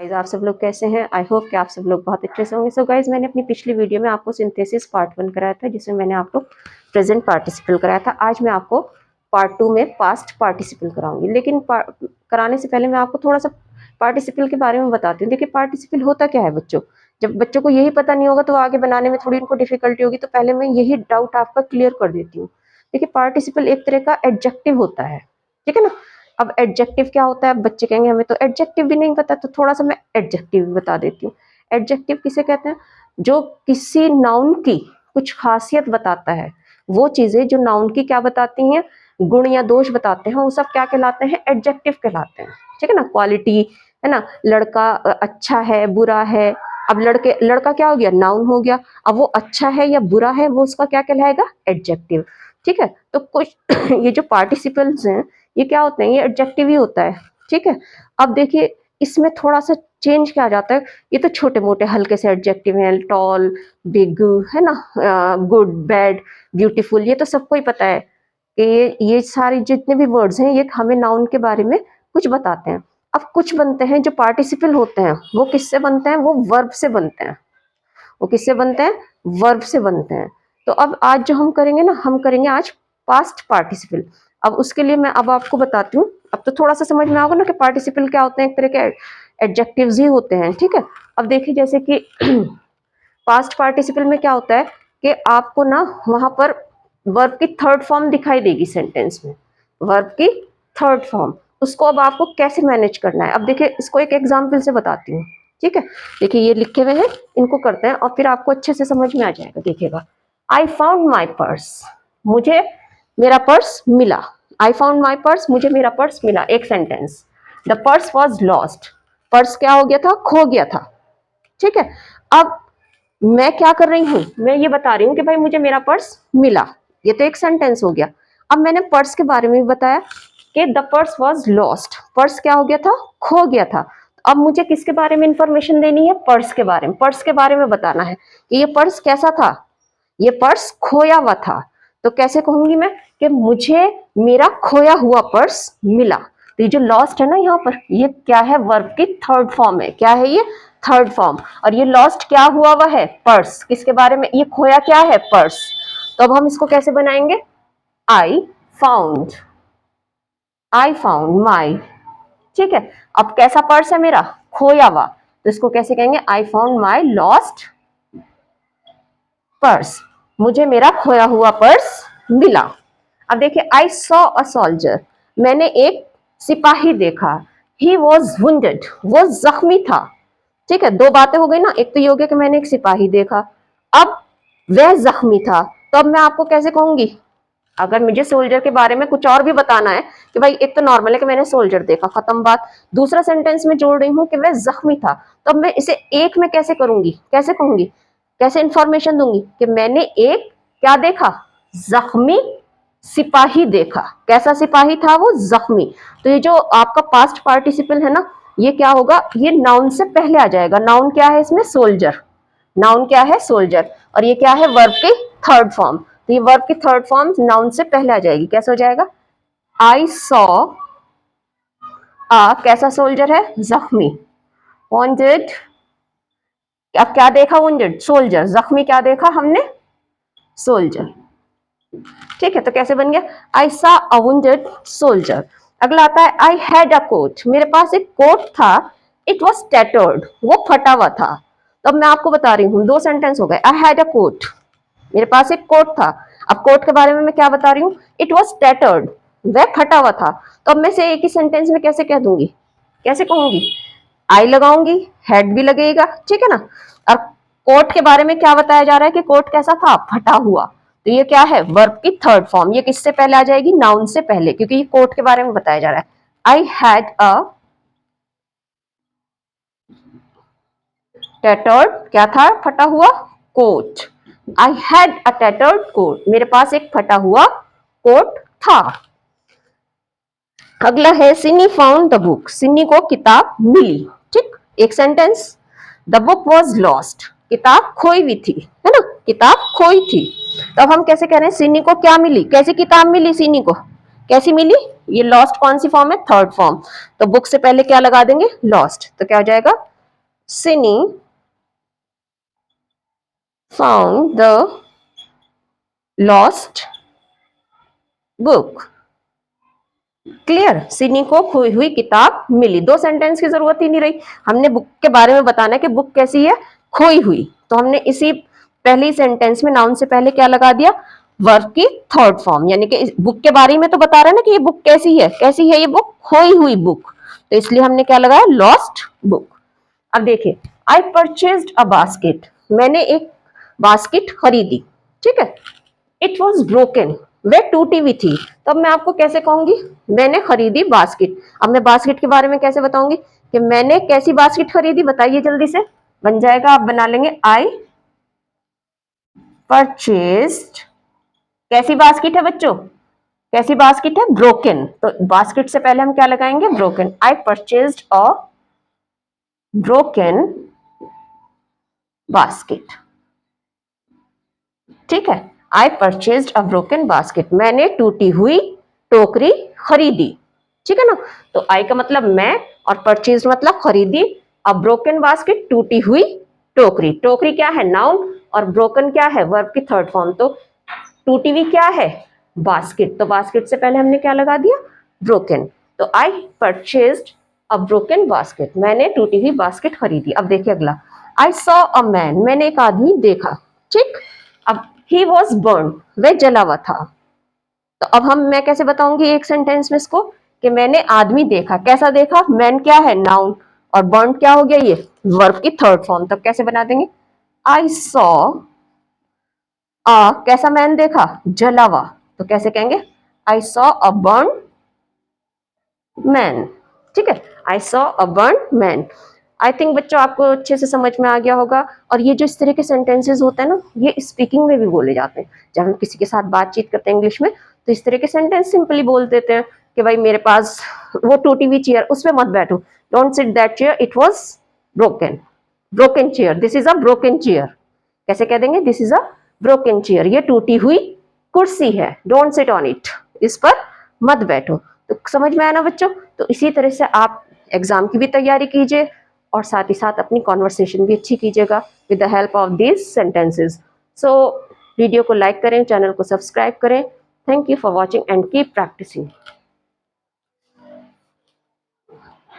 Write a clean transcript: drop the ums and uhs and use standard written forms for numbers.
Guys आप सब लोग कैसे हैं? आई होप कि आप सब लोग बहुत अच्छे से होंगे। सो गाइस मैंने अपनी पिछली वीडियो में आपको सिंथेसिस पार्ट 1 कराया था, जिसमें मैंने आपको प्रेजेंट पार्टिसिपल कराया था। आज मैं आपको पार्ट 2 में पास्ट पार्टिसिपल कराऊंगी, लेकिन कराने से पहले मैं आपको थोड़ा सा पार्टिसिपल के बारे में बताती हूँ। देखिए पार्टिसिपल होता क्या है बच्चों, जब बच्चों को यही पता नहीं होगा तो आगे बनाने में थोड़ी उनको डिफिकल्टी होगी, तो पहले मैं यही डाउट आपका क्लियर कर देती हूँ। देखिए पार्टिसिपल एक तरह का एडजेक्टिव होता है, ठीक है ना। अब एडजेक्टिव क्या होता है, बच्चे कहेंगे हमें तो एडजेक्टिव भी नहीं पता, तो थोड़ा सा मैं एडजेक्टिव बता देती हूँ। एडजेक्टिव किसे कहते हैं? जो किसी नाउन की कुछ खासियत बताता है। वो चीजें जो नाउन की क्या बताती हैं, गुण या दोष बताते हैं, वो सब क्या कहलाते हैं? एडजेक्टिव कहलाते हैं, ठीक है ना। क्वालिटी है ना, लड़का अच्छा है, बुरा है। अब लड़का क्या हो गया? नाउन हो गया। अब वो अच्छा है या बुरा है, वो उसका क्या कहलाएगा? एडजेक्टिव, ठीक है। तो कुछ ये जो पार्टिसिपल्स हैं ये क्या होते हैं? ये एडजेक्टिव ही होता है, ठीक है। अब देखिए इसमें थोड़ा सा चेंज क्या आ जाता है। ये तो छोटे मोटे हल्के से एडजेक्टिव हैं, टॉल, बिग, है ना, गुड, बैड, ब्यूटीफुल, ये तो सबको ही पता है कि ये सारे जितने भी वर्ड्स हैं ये हमें नाउन के बारे में कुछ बताते हैं। अब कुछ बनते हैं जो पार्टिसिपल होते हैं, वो किससे बनते हैं? वो वर्ब से बनते हैं। वो किससे बनते हैं? वर्ब से बनते हैं। तो अब आज जो हम करेंगे ना, हम करेंगे आज पास्ट पार्टिसिपल। अब उसके लिए मैं अब आपको बताती हूँ। अब तो थोड़ा सा समझ में आओगे ना कि पार्टिसिपल क्या होते हैं, एक तरह के एडजेक्टिव्स ही होते हैं, ठीक है। अब देखिए जैसे कि पास्ट पार्टिसिपल में क्या होता है कि आपको ना वहां पर वर्ब की थर्ड फॉर्म दिखाई देगी सेंटेंस में, वर्ब की थर्ड फॉर्म। उसको अब आपको कैसे मैनेज करना है, अब देखिए इसको एक एग्जाम्पल से बताती हूँ, ठीक है। देखिए ये लिखे हुए हैं, इनको करते हैं और फिर आपको अच्छे से समझ में आ जाएगा। देखिएगा, आई फाउंड माई पर्स, मुझे मेरा पर्स मिला। आई फाउंड माई पर्स, मुझे मेरा पर्स मिला, एक sentence. The purse was lost, purse क्या हो गया था? खो गया था, ठीक है। अब मैं क्या कर रही हूं? मैं ये बता रही हूँ कि भाई मुझे मेरा पर्स मिला, ये तो एक सेंटेंस हो गया। अब मैंने पर्स के बारे में भी बताया कि the purse was lost, purse क्या हो गया था? खो गया था। अब मुझे किसके बारे में इंफॉर्मेशन देनी है? पर्स के बारे में। पर्स के बारे में बताना है कि ये पर्स कैसा था, ये पर्स खोया हुआ था। तो कैसे कहूंगी मैं कि मुझे मेरा खोया हुआ पर्स मिला। तो ये जो लॉस्ट है ना यहाँ पर, ये क्या है? वर्ब की थर्ड फॉर्म है। क्या है ये? Third form. और ये लॉस्ट क्या हुआ है? पर्स। किसके बारे में? ये खोया क्या है? पर्स। तो अब हम इसको कैसे बनाएंगे? I found, I found my, ठीक है। अब कैसा पर्स है मेरा? खोया हुआ। तो इसको कैसे कहेंगे? I found my lost purse, मुझे मेरा खोया हुआ पर्स मिला। अब देखिए, आई सॉ अ सोल्जर, मैंने एक सिपाही देखा। ही वॉज वुंडेड, वो जख्मी था, ठीक है। दो बातें हो गई ना, एक तो ये हो गया कि मैंने एक सिपाही देखा, अब वह जख्मी था। तो अब मैं आपको कैसे कहूंगी? अगर मुझे सोल्जर के बारे में कुछ और भी बताना है कि भाई एक तो नॉर्मल है कि मैंने सोल्जर देखा, खत्म बात। दूसरा सेंटेंस में जोड़ रही हूँ कि वह जख्मी था, तो अब मैं इसे एक में कैसे करूंगी? कैसे कहूंगी? कैसे इंफॉर्मेशन दूंगी कि मैंने एक क्या देखा? जख्मी सिपाही देखा। कैसा सिपाही था वो? जख्मी। तो ये जो आपका पास्ट पार्टिसिपल है ना, ये क्या होगा? ये नाउन से पहले आ जाएगा। नाउन क्या है इसमें? सोल्जर। नाउन क्या है? सोल्जर। और ये क्या है? वर्ब की थर्ड फॉर्म। तो ये वर्ब की थर्ड फॉर्म नाउन से पहले आ जाएगी। कैसे हो जाएगा? आई सॉ कैसा सोल्जर है? जख्मी। वॉन्टेड, अब क्या देखा? Wounded, soldier. जख्मी क्या देखा हमने? सोल्जर, ठीक है। तो कैसे बन गया? I saw a wounded soldier. अगला आता है आई हैड अ कोट, मेरे पास एक कोट था। इट वॉज टैटर्ड, वो फटा हुआ था। तो अब मैं आपको बता रही हूँ, दो सेंटेंस हो गए। आई हैड अ कोट, मेरे पास एक कोट था। अब कोट के बारे में मैं क्या बता रही हूँ? इट वॉज टैटर्ड, वह फटा हुआ था। तो अब मैं से एक ही सेंटेंस में कैसे कह दूंगी? कैसे कहूंगी? आई लगाऊंगी, हेड भी लगेगा, ठीक है ना। और कोट के बारे में क्या बताया जा रहा है कि कोट कैसा था? फटा हुआ। तो ये क्या है? वर्ब की थर्ड फॉर्म। ये किससे पहले आ जाएगी? नाउन से पहले, क्योंकि ये कोट के बारे में बताया जा रहा है। आई हैड अ टैटर्ड, क्या था? फटा हुआ coat. I had a tattered coat, मेरे पास एक फटा हुआ कोट था। अगला है सिनी फाउंड द बुक, सिनी को किताब मिली, ठीक। एक sentence. The book was lost, किताब खोई हुई थी, है ना, किताब खोई थी। तो अब हम कैसे कह रहे हैं? सिनी को क्या मिली? कैसी किताब मिली सिनी को? कैसी मिली? ये लॉस्ट कौन सी फॉर्म है? Third form. तो बुक से पहले क्या लगा देंगे? लॉस्ट। तो क्या हो जाएगा? सिनी found the lost book. Clear, सिनी को खोई हुई किताब मिली। दो सेंटेंस की जरूरत ही नहीं रही, हमने बुक के बारे में बताना है कि बुक कैसी है, खोई हुई। तो हमने इसी पहली सेंटेंस में नाउन से पहले क्या लगा दिया, वर्ब की थर्ड फॉर्म, यानी कि बुक के बारे में तो बता रहे हैं ना कि ये बुक कैसी है, कैसी है ये बुक, खोई हुई बुक, तो इसलिए हमने क्या लगाया, लॉस्ट बुक। अब देखिए, आई परचेज्ड अ बास्केट, मैंने एक बास्केट खरीदी, ठीक है। इट वॉज ब्रोकन, वह टूटी हुई थी। तो अब मैं आपको कैसे कहूंगी, मैंने खरीदी बास्केट। अब मैं बास्केट के बारे में कैसे बताऊंगी कि मैंने कैसी बास्केट खरीदी, बताइए जल्दी से, बन जाएगा, आप बना लेंगे, आई परचेज्ड, कैसी बास्केट है बच्चों, कैसी बास्केट है, ब्रोकन। तो बास्केट से पहले हम क्या लगाएंगे, broken. I purchased a broken basket, ठीक है। आई परचेज्ड अ ब्रोकन बास्केट, मैंने टूटी हुई टोकरी खरीदी, ठीक है ना। तो आई का मतलब मैं, और परचेज मतलब खरीदी, अब ब्रोकन बास्केट टूटी हुई टोकरी। टोकरी क्या है, नाउन, और ब्रोकन क्या है, वर्ब की थर्ड फॉर्म। तो टूटी हुई क्या है, बास्केट, तो बास्केट से पहले हमने क्या लगा दिया, ब्रोकन। तो आई परचेज्ड अ ब्रोकन बास्केट, मैंने टूटी हुई बास्केट खरीदी। अब देखिए अगला, आई सॉ अ मैन, मैंने एक आदमी देखा, ठीक। अब ही वॉज बर्न, वह जला हुआ था। तो अब मैं कैसे बताऊंगी एक सेंटेंस में इसको, कि मैंने आदमी देखा, कैसा देखा, मैन क्या है, नाउन, और बर्न क्या हो गया, ये वर्ब की थर्ड फॉर्म। तब कैसे बना देंगे, आई सॉ कैसा मैन देखा, जला हुआ, तो कैसे कहेंगे, I saw a burn man, ठीक है। I saw a burn man. I think बच्चों आपको अच्छे से समझ में आ गया होगा। और ये जो इस तरह के सेंटेंसेस होते हैं ना, ये स्पीकिंग में भी बोले जाते हैं। जब हम किसी के साथ बातचीत करते हैं इंग्लिश में, तो इस तरह के सेंटेंस सिंपली बोल देते हैं कि भाई मेरे पास वो टूटी हुई चेयर, उस पर मत बैठो, don't sit that chair, it was broken, broken chair, this is a broken chair. कैसे कह देंगे, this is a broken chair, ये टूटी हुई कुर्सी है, डोंट सिट ऑन इट, इस पर मत बैठो। तो समझ में आया ना बच्चों। तो इसी तरह से आप एग्जाम की भी तैयारी कीजिए, और साथ ही साथ अपनी कॉन्वर्सेशन भी अच्छी कीजिएगा with the help of these sentences. So video को लाइक करें, चैनल को सब्सक्राइब करें। Thank you for watching and keep practising.